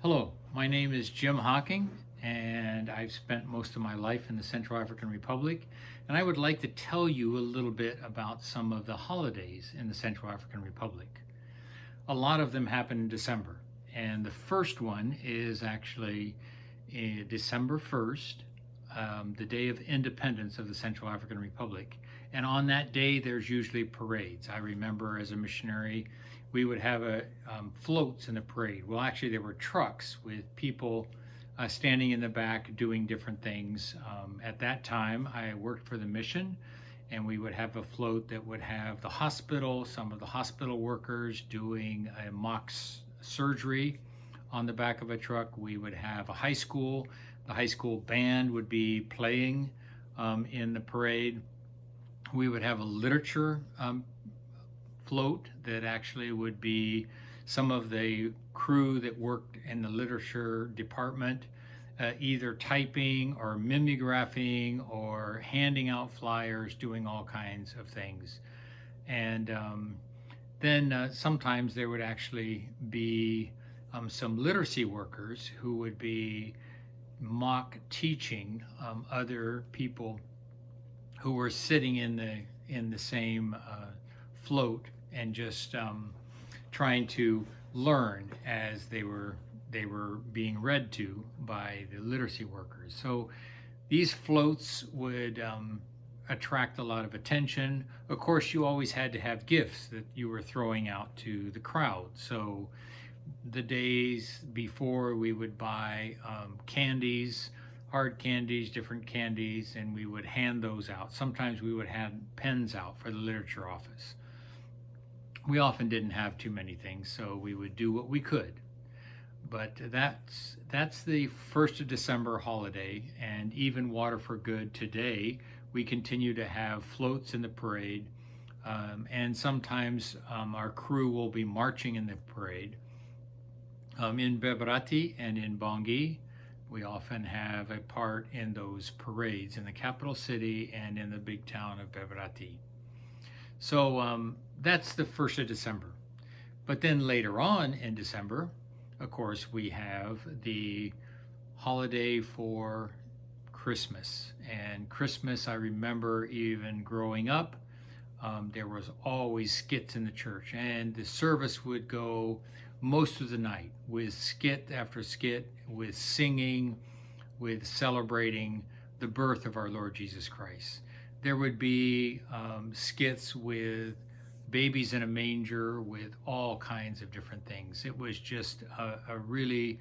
Hello, my name is Jim Hocking, and I've spent most of my life in the Central African Republic. And I would like to tell you a little bit about some of the holidays in the Central African Republic. A lot of them happen in December, and the first one is actually December 1st, the day of independence of the Central African Republic. And on that day, there's usually parades. I remember as a missionary, we would have floats in the parade. Well, actually, there were trucks with people standing in the back doing different things. At that time, I worked for the mission, and we would have a float that would have the hospital, some of the hospital workers doing a mock surgery on the back of a truck. We would have a high school. The high school band would be playing in the parade. We would have a literature float that actually would be some of the crew that worked in the literature department, either typing or mimeographing or handing out flyers, doing all kinds of things. And then sometimes there would actually be some literacy workers who would be mock teaching other people who were sitting in the same float and just trying to learn as they were being read to by the literacy workers. So these floats would attract a lot of attention. Of course, you always had to have gifts that you were throwing out to the crowd. So the days before, we would buy candies, hard candies, different candies, and we would hand those out. Sometimes we would hand pens out for the literature office. We often didn't have too many things, so we would do what we could. But that's the 1st of December holiday, and even Water for Good today, we continue to have floats in the parade, and sometimes our crew will be marching in the parade. In Bebrati and in Bangui, we often have a part in those parades in the capital city and in the big town of Bebrati. So that's the 1st of December. But then later on in December, of course, we have the holiday for Christmas. And Christmas, I remember even growing up, there was always skits in the church, and the service would go most of the night with skit after skit, with singing, with celebrating the birth of our Lord Jesus Christ. There would be skits with babies in a manger, with all kinds of different things. It was just a really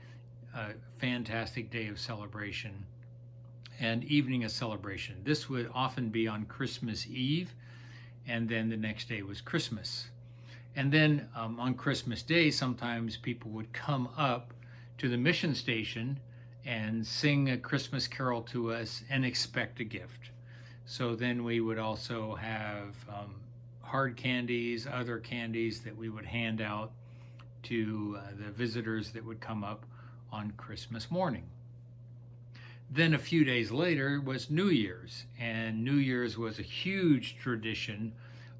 fantastic day of celebration and evening of celebration. This would often be on Christmas Eve, and then the next day was Christmas. And then on Christmas Day, sometimes people would come up to the mission station and sing a Christmas carol to us and expect a gift. So then we would also have hard candies, other candies that we would hand out to the visitors that would come up on Christmas morning. Then a few days later was New Year's, and New Year's was a huge tradition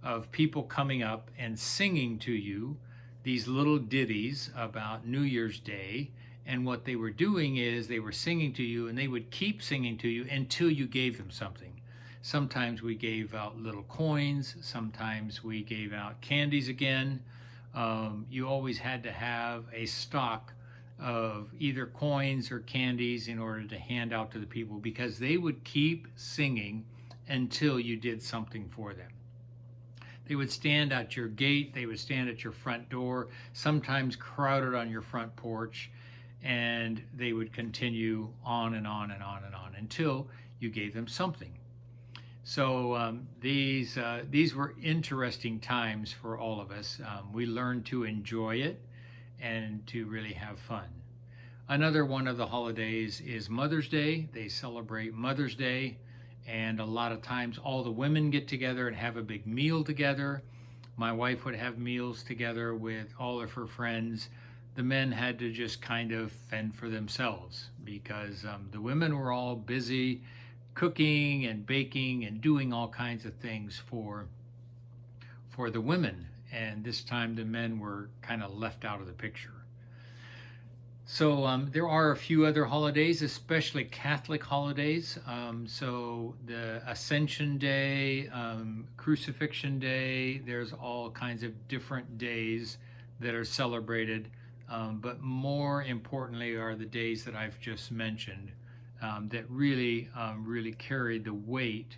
of people coming up and singing to you these little ditties about New Year's Day. And what they were doing is they were singing to you, and they would keep singing to you until you gave them something. Sometimes we gave out little coins, sometimes we gave out candies again. You always had to have a stock of either coins or candies in order to hand out to the people, because they would keep singing until you did something for them. They would stand at your gate, they would stand at your front door, sometimes crowded on your front porch, and they would continue on and on and on and on until you gave them something. So these were interesting times for all of us. We learned to enjoy it and to really have fun. Another one of the holidays is Mother's Day. They celebrate Mother's Day, and a lot of times all the women get together and have a big meal together. My wife would have meals together with all of her friends. The men had to just kind of fend for themselves, because the women were all busy cooking and baking and doing all kinds of things for the women. And this time the men were kind of left out of the picture. So there are a few other holidays, especially Catholic holidays. So the Ascension Day, Crucifixion Day, there's all kinds of different days that are celebrated. But more importantly are the days that I've just mentioned that really carry the weight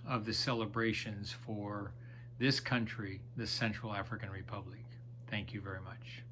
of the celebrations for this country, the Central African Republic. Thank you very much.